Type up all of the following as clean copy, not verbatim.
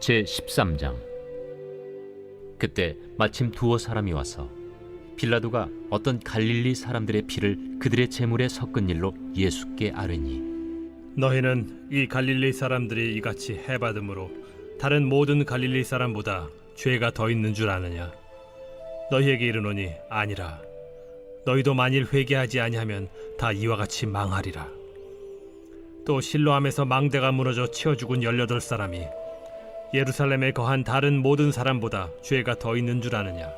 제13장. 그때 마침 두어 사람이 와서 빌라도가 어떤 갈릴리 사람들의 피를 그들의 제물에 섞은 일로 예수께 아뢰니, 너희는 이 갈릴리 사람들이 이같이 해받음으로 다른 모든 갈릴리 사람보다 죄가 더 있는 줄 아느냐? 너희에게 이르노니 아니라. 너희도 만일 회개하지 아니하면 다 이와 같이 망하리라. 또 실로암에서 망대가 무너져 치어 죽은 18사람이 예루살렘에 거한 다른 모든 사람보다 죄가 더 있는 줄 아느냐?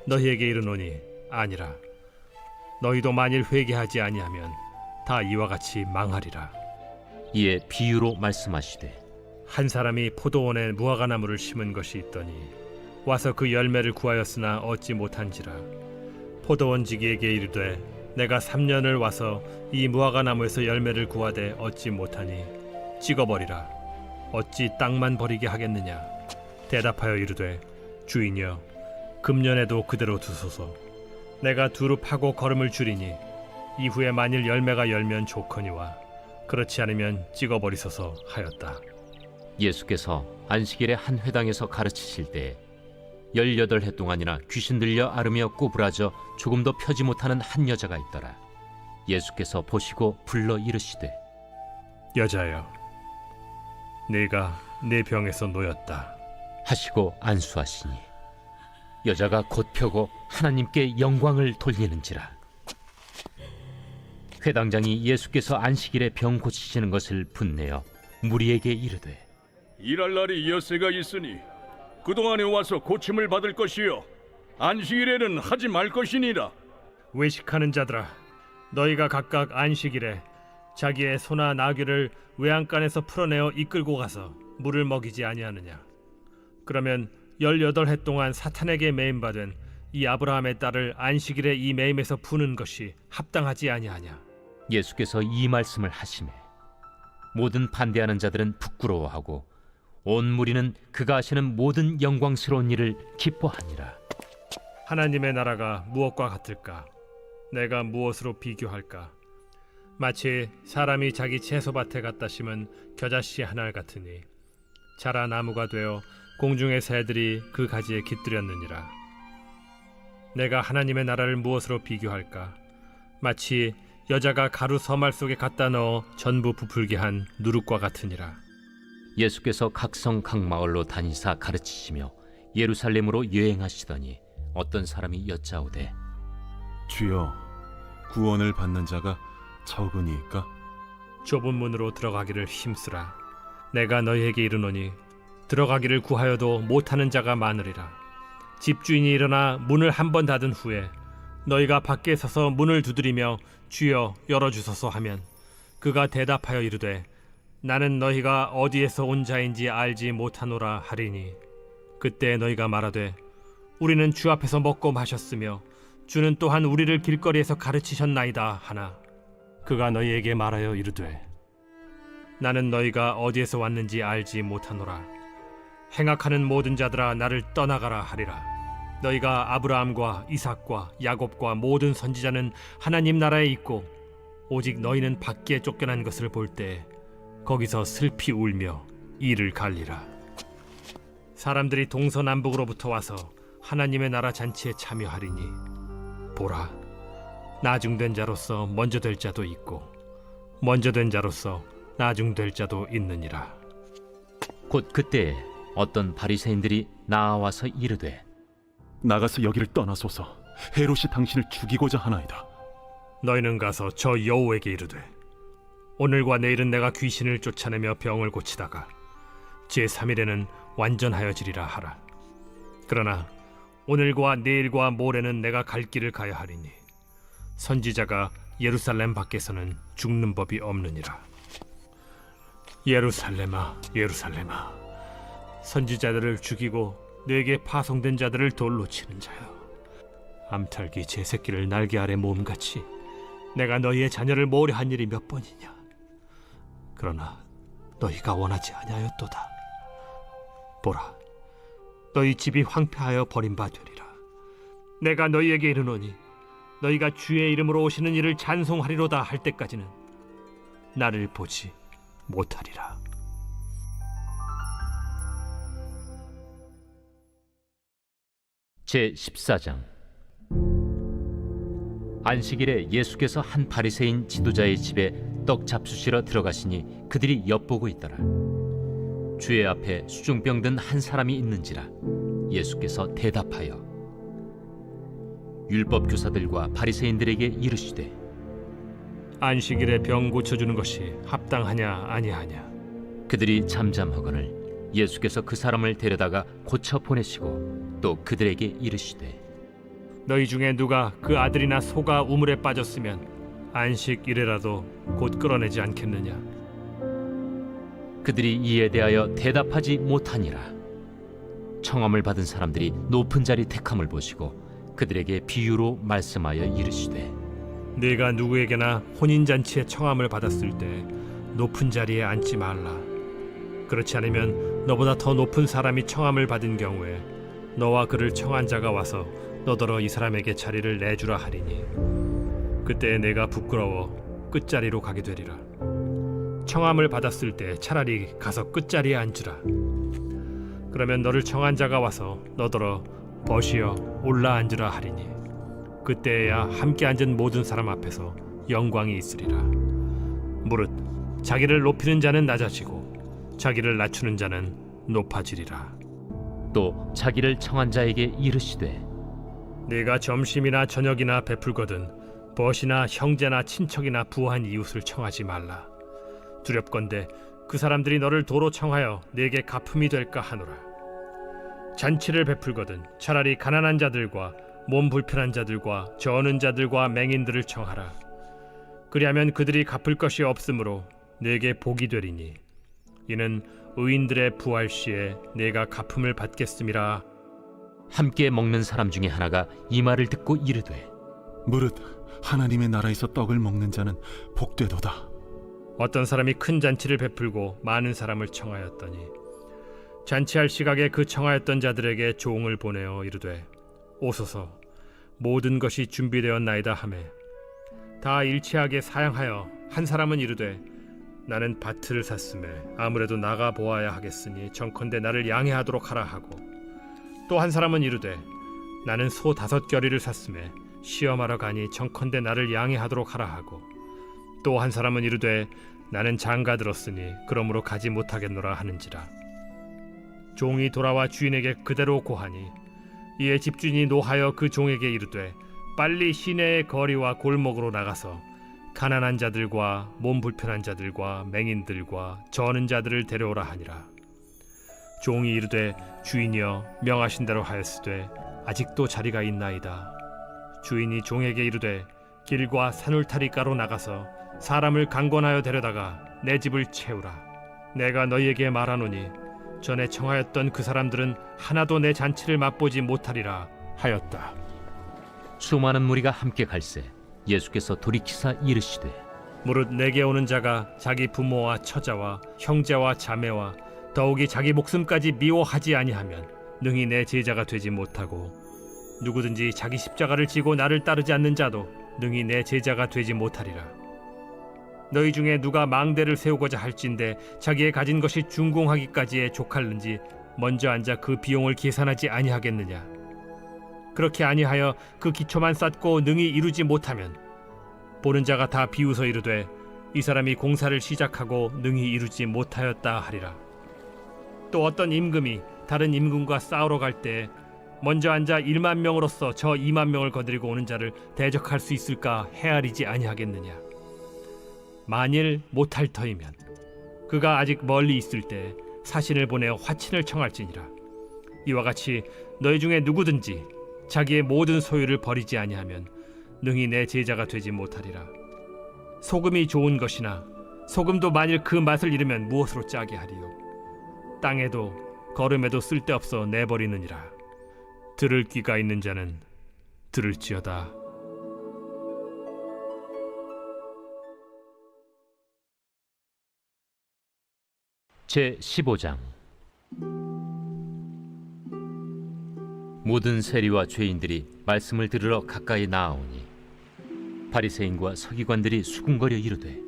너희에게 이르노니 아니라. 너희도 만일 회개하지 아니하면 다 이와 같이 망하리라. 이에 비유로 말씀하시되, 한 사람이 포도원에 무화과나무를 심은 것이 있더니 와서 그 열매를 구하였으나 얻지 못한지라. 포도원 지기에게 이르되, 내가 3년을 와서 이 무화과나무에서 열매를 구하되 얻지 못하니 찍어버리라. 어찌 땅만 버리게 하겠느냐? 대답하여 이르되, 주인이여, 금년에도 그대로 두소서. 내가 두루 파고 거름을 줄이니 이후에 만일 열매가 열면 좋거니와 그렇지 않으면 찍어버리소서 하였다. 예수께서 안식일에 한 회당에서 가르치실 때에 18해 동안이나 귀신 들려 앓으며 꼬부라져 조금도 펴지 못하는 한 여자가 있더라. 예수께서 보시고 불러 이르시되, 여자여, 네가 내 병에서 놓였다 하시고 안수하시니 여자가 곧 펴고 하나님께 영광을 돌리는지라. 회당장이 예수께서 안식일에 병 고치시는 것을 분내어 무리에게 이르되, 일할 날이 엿새가 있으니 그동안에 와서 고침을 받을 것이요 안식일에는 하지 말 것이니라. 외식하는 자들아, 너희가 각각 안식일에 자기의 소나 나귀를 외양간에서 풀어내어 이끌고 가서 물을 먹이지 아니하느냐? 그러면 18해 동안 사탄에게 매임받은 이 아브라함의 딸을 안식일에 이 매임에서 푸는 것이 합당하지 아니하냐? 예수께서 이 말씀을 하시매 모든 반대하는 자들은 부끄러워하고 온 무리는 그가 하시는 모든 영광스러운 일을 기뻐하니라. 하나님의 나라가 무엇과 같을까? 내가 무엇으로 비교할까? 마치 사람이 자기 채소밭에 갖다 심은 겨자씨 하나 같으니 자라 나무가 되어 공중의 새들이 그 가지에 깃들였느니라. 내가 하나님의 나라를 무엇으로 비교할까? 마치 여자가 가루 서말 속에 갖다 넣어 전부 부풀게 한 누룩과 같으니라. 예수께서 각성 각 마을로 다니사 가르치시며 예루살렘으로 여행하시더니 어떤 사람이 여짜오되, 주여, 구원을 받는 자가 적으니까? 좁은 문으로 들어가기를 힘쓰라. 내가 너희에게 이르노니 들어가기를 구하여도 못하는 자가 많으리라. 집주인이 일어나 문을 한 번 닫은 후에 너희가 밖에 서서 문을 두드리며 주여 열어주소서 하면 그가 대답하여 이르되, 나는 너희가 어디에서 온 자인지 알지 못하노라 하리니 그때 너희가 말하되, 우리는 주 앞에서 먹고 마셨으며 주는 또한 우리를 길거리에서 가르치셨나이다 하나, 그가 너희에게 말하여 이르되, 나는 너희가 어디에서 왔는지 알지 못하노라. 행악하는 모든 자들아, 나를 떠나가라 하리라. 너희가 아브라함과 이삭과 야곱과 모든 선지자는 하나님 나라에 있고 오직 너희는 밖에 쫓겨난 것을 볼 때 거기서 슬피 울며 이를 갈리라. 사람들이 동서남북으로부터 와서 하나님의 나라 잔치에 참여하리니 보라, 나중된 자로서 먼저 될 자도 있고 먼저 된 자로서 나중될 자도 있느니라. 곧 그때에 어떤 바리새인들이 나와서 이르되, 나가서 여기를 떠나소서. 헤롯이 당신을 죽이고자 하나이다. 너희는 가서 저 여호에게 이르되, 오늘과 내일은 내가 귀신을 쫓아내며 병을 고치다가 제3일에는 완전하여지리라 하라. 그러나 오늘과 내일과 모레는 내가 갈 길을 가야 하리니 선지자가 예루살렘 밖에서는 죽는 법이 없느니라. 예루살렘아, 예루살렘아, 선지자들을 죽이고 내게 파송된 자들을 돌로 치는 자여, 암탉이 제 새끼를 날개 아래 모음같이 내가 너희의 자녀를 모려한 일이 몇 번이냐? 그러나 너희가 원하지 아니하였도다. 보라, 너희 집이 황폐하여 버림받으리라. 내가 너희에게 이르노니 너희가 주의 이름으로 오시는 이를 찬송하리로다 할 때까지는 나를 보지 못하리라. 제 14장. 안식일에 예수께서 한 바리새인 지도자의 집에 떡 잡수시러 들어가시니 그들이 엿보고 있더라. 주의 앞에 수중병 든 한 사람이 있는지라. 예수께서 대답하여 율법 교사들과 바리새인들에게 이르시되 안식일에 병 고쳐주는 것이 합당하냐 아니하냐. 그들이 잠잠하거늘 예수께서 그 사람을 데려다가 고쳐 보내시고 또 그들에게 이르시되 너희 중에 누가 그 아들이나 소가 우물에 빠졌으면 안식일에라도 곧 끌어내지 않겠느냐. 그들이 이에 대하여 대답하지 못하니라. 청함을 받은 사람들이 높은 자리 택함을 보시고 그들에게 비유로 말씀하여 이르시되 네가 누구에게나 혼인잔치에 청함을 받았을 때 높은 자리에 앉지 말라. 그렇지 않으면 너보다 더 높은 사람이 청함을 받은 경우에 너와 그를 청한 자가 와서 너더러 이 사람에게 자리를 내주라 하리니 그때 내가 부끄러워 끝자리로 가게 되리라. 청함을 받았을 때 차라리 가서 끝자리에 앉으라. 그러면 너를 청한 자가 와서 너더러 벗이여 올라 앉으라 하리니 그때야 함께 앉은 모든 사람 앞에서 영광이 있으리라. 무릇 자기를 높이는 자는 낮아지고 자기를 낮추는 자는 높아지리라. 또 자기를 청한 자에게 이르시되 네가 점심이나 저녁이나 베풀거든 벗이나 형제나 친척이나 부한 이웃을 청하지 말라. 두렵건대 그 사람들이 너를 도로 청하여 네게 갚음이 될까 하노라. 잔치를 베풀거든 차라리 가난한 자들과 몸 불편한 자들과 저는 자들과 맹인들을 청하라. 그리하면 그들이 갚을 것이 없으므로 네게 복이 되리니 이는 의인들의 부활 시에 네가 갚음을 받겠음이라. 함께 먹는 사람 중에 하나가 이 말을 듣고 이르되 무릇 하나님의 나라에서 떡을 먹는 자는 복되도다. 어떤 사람이 큰 잔치를 베풀고 많은 사람을 청하였더니 잔치할 시각에 그 청하였던 자들에게 종을 보내어 이르되 오소서 모든 것이 준비되었나이다 하매 다 일치하게 사양하여 한 사람은 이르되 나는 밭을 샀음에 아무래도 나가 보아야 하겠으니 정컨대 나를 양해하도록 하라 하고 또 한 사람은 이르되 나는 소 5겨리를 샀음에 시험하러 가니 정컨대 나를 양해하도록 하라 하고 또 한 사람은 이르되 나는 장가 들었으니 그러므로 가지 못하겠노라 하는지라. 종이 돌아와 주인에게 그대로 고하니 이에 집주인이 노하여 그 종에게 이르되 빨리 시내의 거리와 골목으로 나가서 가난한 자들과 몸 불편한 자들과 맹인들과 저는 자들을 데려오라 하니라. 종이 이르되 주인이여 명하신 대로 하였으되 아직도 자리가 있나이다. 주인이 종에게 이르되 길과 산울타리가로 나가서 사람을 강권하여 데려다가 내 집을 채우라. 내가 너희에게 말하노니 전에 청하였던 그 사람들은 하나도 내 잔치를 맛보지 못하리라 하였다. 수많은 무리가 함께 갈새 예수께서 돌이키사 이르시되 무릇 내게 오는 자가 자기 부모와 처자와 형제와 자매와 더욱이 자기 목숨까지 미워하지 아니하면 능히 내 제자가 되지 못하고 누구든지 자기 십자가를 지고 나를 따르지 않는 자도 능히 내 제자가 되지 못하리라. 너희 중에 누가 망대를 세우고자 할진대 자기의 가진 것이 준공하기까지에 족할는지 먼저 앉아 그 비용을 계산하지 아니하겠느냐. 그렇게 아니하여 그 기초만 쌓고 능히 이루지 못하면 보는 자가 다 비웃어 이르되 이 사람이 공사를 시작하고 능히 이루지 못하였다 하리라. 또 어떤 임금이 다른 임금과 싸우러 갈 때 먼저 앉아 1만 명으로서 저 2만 명을 거느리고 오는 자를 대적할 수 있을까 헤아리지 아니하겠느냐. 만일 못할 터이면 그가 아직 멀리 있을 때 사신을 보내어 화친을 청할지니라. 이와 같이 너희 중에 누구든지 자기의 모든 소유를 버리지 아니하면 능히 내 제자가 되지 못하리라. 소금이 좋은 것이나 소금도 만일 그 맛을 잃으면 무엇으로 짜게 하리요. 땅에도 거름에도 쓸데없어 내버리느니라. 들을 귀가 있는 자는 들을지어다. 제 15장. 모든 세리와 죄인들이 말씀을 들으러 가까이 나아오니 바리새인과 서기관들이 수군거려 이르되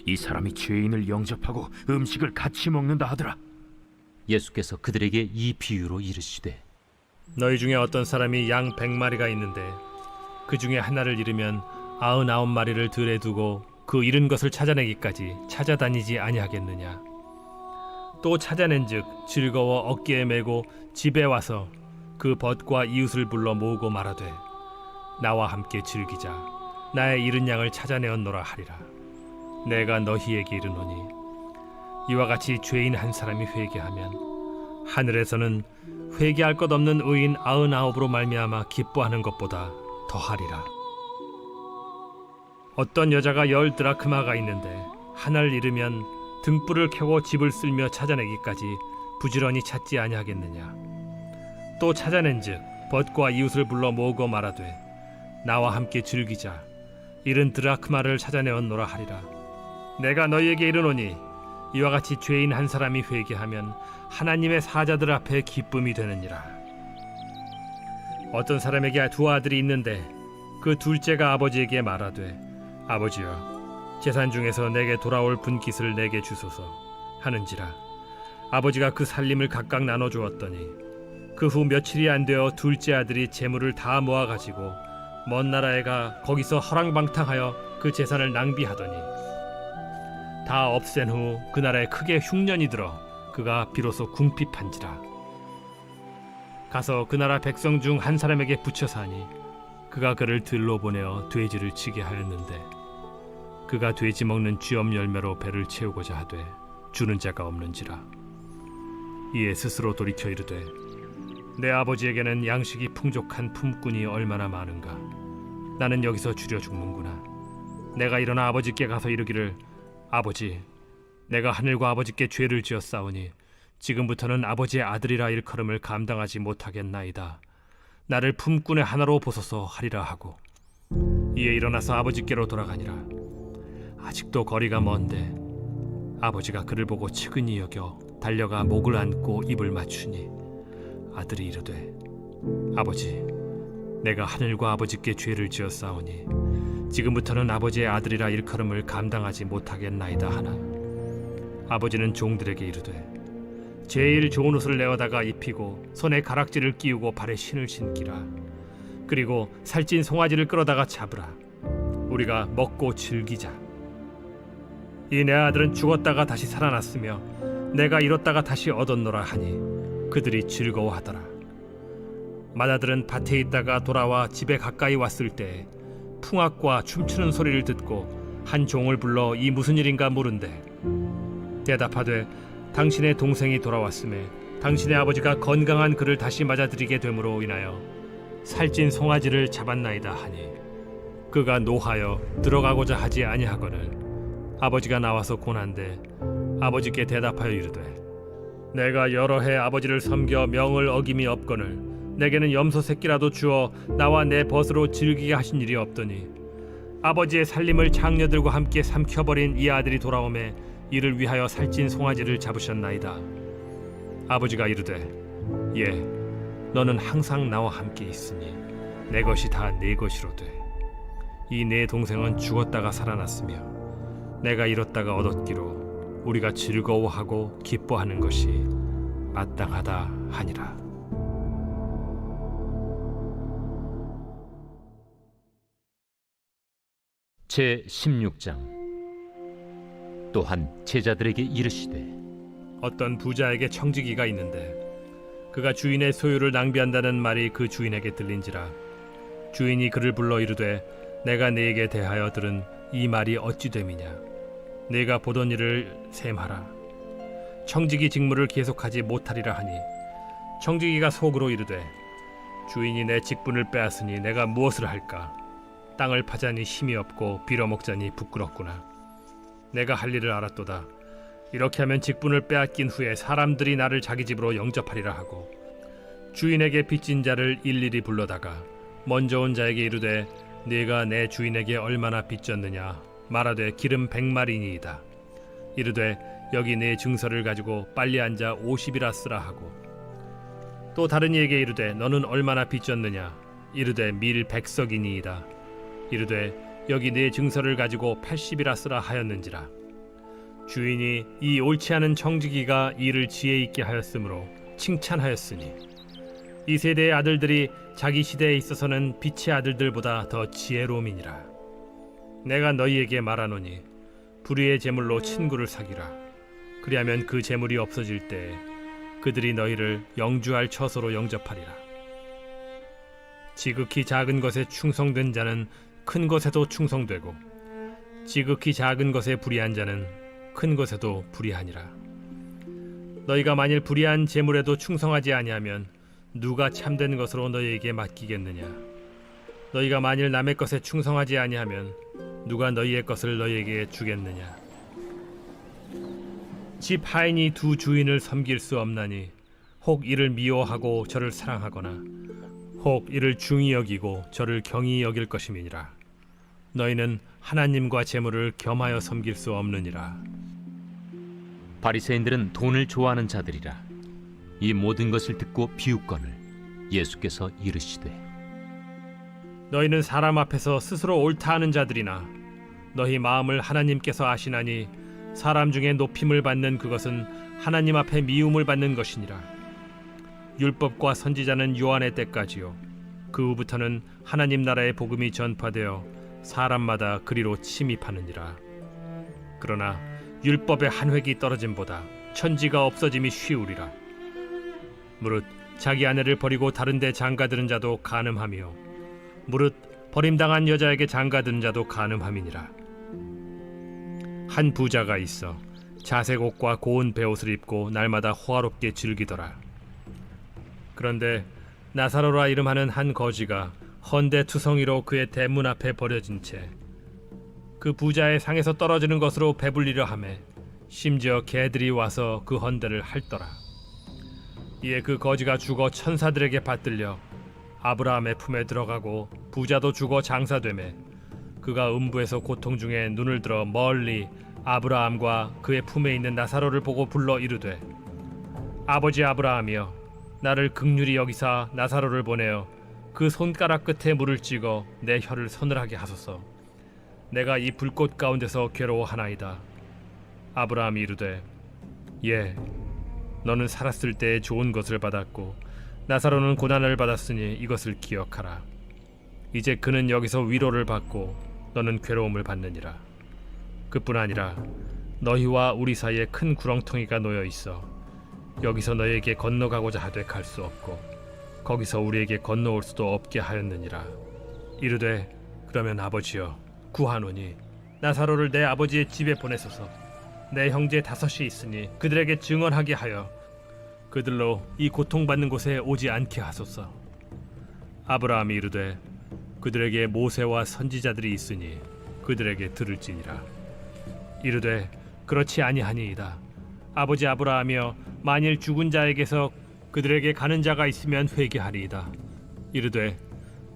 이 사람이 죄인을 영접하고 음식을 같이 먹는다 하더라. 예수께서 그들에게 이 비유로 이르시되 너희 중에 어떤 사람이 양 100마리가 있는데 그 중에 하나를 잃으면 99마리를 들에 두고 그 잃은 것을 찾아내기까지 찾아다니지 아니하겠느냐. 또 찾아낸즉 즐거워 어깨에 메고 집에 와서 그 벗과 이웃을 불러 모으고 말하되 나와 함께 즐기자. 나의 잃은 양을 찾아내었노라 하리라. 내가 너희에게 이르노니 이와 같이 죄인 한 사람이 회개하면 하늘에서는 회개할 것 없는 의인 99으로 말미암아 기뻐하는 것보다 더하리라. 어떤 여자가 10 드라크마가 있는데 하나를 잃으면 등불을 켜고 집을 쓸며 찾아내기까지 부지런히 찾지 아니하겠느냐. 또 찾아낸즉 벗과 이웃을 불러 모으고 말하되 나와 함께 즐기자. 잃은 드라크마를 찾아내었노라 하리라. 내가 너희에게 이르노니 이와 같이 죄인 한 사람이 회개하면 하나님의 사자들 앞에 기쁨이 되느니라. 어떤 사람에게 2 아들이 있는데 그 둘째가 아버지에게 말하되 아버지여 재산 중에서 내게 돌아올 분깃을 내게 주소서 하는지라. 아버지가 그 살림을 각각 나눠 주었더니 그 후 며칠이 안 되어 둘째 아들이 재물을 다 모아 가지고 먼 나라에 가 거기서 허랑방탕하여 그 재산을 낭비하더니 다 없앤 후 그 나라에 크게 흉년이 들어 그가 비로소 궁핍한지라. 가서 그 나라 백성 중 한 사람에게 붙여 사니 그가 그를 들로 보내어 돼지를 치게 하였는데 그가 돼지 먹는 쥐엄 열매로 배를 채우고자 하되 주는 자가 없는지라. 이에 스스로 돌이켜 이르되 내 아버지에게는 양식이 풍족한 품꾼이 얼마나 많은가. 나는 여기서 주려 죽는구나. 내가 일어나 아버지께 가서 이르기를 아버지, 내가 하늘과 아버지께 죄를 지었사오니 지금부터는 아버지의 아들이라 일컬음을 감당하지 못하겠나이다. 나를 품꾼의 하나로 보소서 하리라 하고 이에 일어나서 아버지께로 돌아가니라. 아직도 거리가 먼데 아버지가 그를 보고 측은히 여겨 달려가 목을 안고 입을 맞추니 아들이 이르되 아버지, 내가 하늘과 아버지께 죄를 지었사오니 지금부터는 아버지의 아들이라 일컬음을 감당하지 못하겠나이다 하나 아버지는 종들에게 이르되 제일 좋은 옷을 내어다가 입히고 손에 가락지를 끼우고 발에 신을 신기라. 그리고 살찐 송아지를 끌어다가 잡으라. 우리가 먹고 즐기자. 이 내 아들은 죽었다가 다시 살아났으며 내가 잃었다가 다시 얻었노라 하니 그들이 즐거워하더라. 맏아들은 밭에 있다가 돌아와 집에 가까이 왔을 때 풍악과 춤추는 소리를 듣고 한 종을 불러 이 무슨 일인가 물은데 대답하되 당신의 동생이 돌아왔음에 당신의 아버지가 건강한 그를 다시 맞아들이게 됨으로 인하여 살찐 송아지를 잡았나이다 하니 그가 노하여 들어가고자 하지 아니하거늘 아버지가 나와서 고난데 아버지께 대답하여 이르되 내가 여러 해 아버지를 섬겨 명을 어김이 없거늘 내게는 염소 새끼라도 주어 나와 내 벗으로 즐기게 하신 일이 없더니 아버지의 살림을 장녀들과 함께 삼켜버린 이 아들이 돌아오매 이를 위하여 살찐 송아지를 잡으셨나이다. 아버지가 이르되 예, 너는 항상 나와 함께 있으니 내 것이 다 네 것이로되 이 내 동생은 죽었다가 살아났으며 내가 잃었다가 얻었기로 우리가 즐거워하고 기뻐하는 것이 마땅하다 하니라. 제 16장. 또한 제자들에게 이르시되 어떤 부자에게 청지기가 있는데 그가 주인의 소유를 낭비한다는 말이 그 주인에게 들린지라. 주인이 그를 불러 이르되 내가 네게 대하여 들은 이 말이 어찌 됨이냐. 네가 보던 일을 셈하라. 청지기 직무를 계속하지 못하리라 하니 청지기가 속으로 이르되 주인이 내 직분을 빼앗으니 내가 무엇을 할까. 땅을 파자니 힘이 없고 빌어먹자니 부끄럽구나. 내가 할 일을 알았도다. 이렇게 하면 직분을 빼앗긴 후에 사람들이 나를 자기 집으로 영접하리라 하고 주인에게 빚진 자를 일일이 불러다가 먼저 온 자에게 이르되 네가 내 주인에게 얼마나 빚졌느냐 말하되 기름 100마리니이다. 이르되 여기 네 증서를 가지고 빨리 앉아 50이라 쓰라 하고 또 다른 이에게 이르되 너는 얼마나 빚졌느냐 이르되 밀 100석이니이다. 이르되 여기 네 증서를 가지고 80이라 쓰라 하였는지라. 주인이 이 옳지 않은 청지기가 이를 지혜 있게 하였으므로 칭찬하였으니 이 세대의 아들들이 자기 시대에 있어서는 빛의 아들들보다 더 지혜로움이니라. 내가 너희에게 말하노니 불의의 제물로 친구를 사귀라. 그리하면 그 제물이 없어질 때에 그들이 너희를 영주할 처소로 영접하리라. 지극히 작은 것에 충성된 자는 큰 것에도 충성되고 지극히 작은 것에 불의한 자는 큰 것에도 불의하니라. 너희가 만일 불의한 제물에도 충성하지 아니하면 누가 참된 것으로 너희에게 맡기겠느냐? 너희가 만일 남의 것에 충성하지 아니하면 누가 너희의 것을 너희에게 주겠느냐? 집 하인이 두 주인을 섬길 수 없나니 혹 이를 미워하고 저를 사랑하거나 혹 이를 중히 여기고 저를 경히 여길 것임이니라. 너희는 하나님과 재물을 겸하여 섬길 수 없느니라. 바리새인들은 돈을 좋아하는 자들이라. 이 모든 것을 듣고 비웃거늘 예수께서 이르시되 너희는 사람 앞에서 스스로 옳다 하는 자들이나 너희 마음을 하나님께서 아시나니 사람 중에 높임을 받는 그것은 하나님 앞에 미움을 받는 것이니라. 율법과 선지자는 요한의 때까지요 그 후부터는 하나님 나라의 복음이 전파되어 사람마다 그리로 침입하느니라. 그러나 율법의 한 획이 떨어짐보다 천지가 없어짐이 쉬우리라. 무릇 자기 아내를 버리고 다른 데 장가드는 자도 간음하며 무릇 버림당한 여자에게 장가드는 자도 간음함이니라. 한 부자가 있어 자색 옷과 고운 베옷을 입고 날마다 호화롭게 즐기더라. 그런데 나사로라 이름하는 한 거지가 헌데 투성이로 그의 대문 앞에 버려진 채 그 부자의 상에서 떨어지는 것으로 배불리려 하매 심지어 개들이 와서 그 헌데를 핥더라. 이에 그 거지가 죽어 천사들에게 받들려 아브라함의 품에 들어가고 부자도 죽어 장사되매 그가 음부에서 고통 중에 눈을 들어 멀리 아브라함과 그의 품에 있는 나사로를 보고 불러 이르되 아버지 아브라함이여 나를 긍휼히 여기사 나사로를 보내어 그 손가락 끝에 물을 찍어 내 혀를 서늘하게 하소서. 내가 이 불꽃 가운데서 괴로워하나이다. 아브라함이 이르되 예 너는 살았을 때에 좋은 것을 받았고 나사로는 고난을 받았으니 이것을 기억하라. 이제 그는 여기서 위로를 받고 너는 괴로움을 받느니라. 그뿐 아니라 너희와 우리 사이에 큰 구렁텅이가 놓여 있어 여기서 너희에게 건너가고자 하되 갈 수 없고 거기서 우리에게 건너올 수도 없게 하였느니라. 이르되 그러면 아버지여 구하노니 나사로를 내 아버지의 집에 보내소서. 내 형제 5이 있으니 그들에게 증언하게 하여 그들로 이 고통받는 곳에 오지 않게 하소서. 아브라함이 이르되 그들에게 모세와 선지자들이 있으니 그들에게 들을지니라. 이르되 그렇지 아니하니이다. 아버지 아브라함이여 만일 죽은 자에게서 그들에게 가는 자가 있으면 회개하리이다. 이르되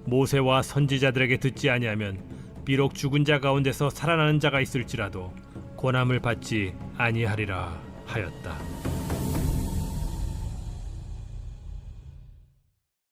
모세와 선지자들에게 듣지 아니하면 비록 죽은 자 가운데서 살아나는 자가 있을지라도 고난을 받지 아니하리라 하였다.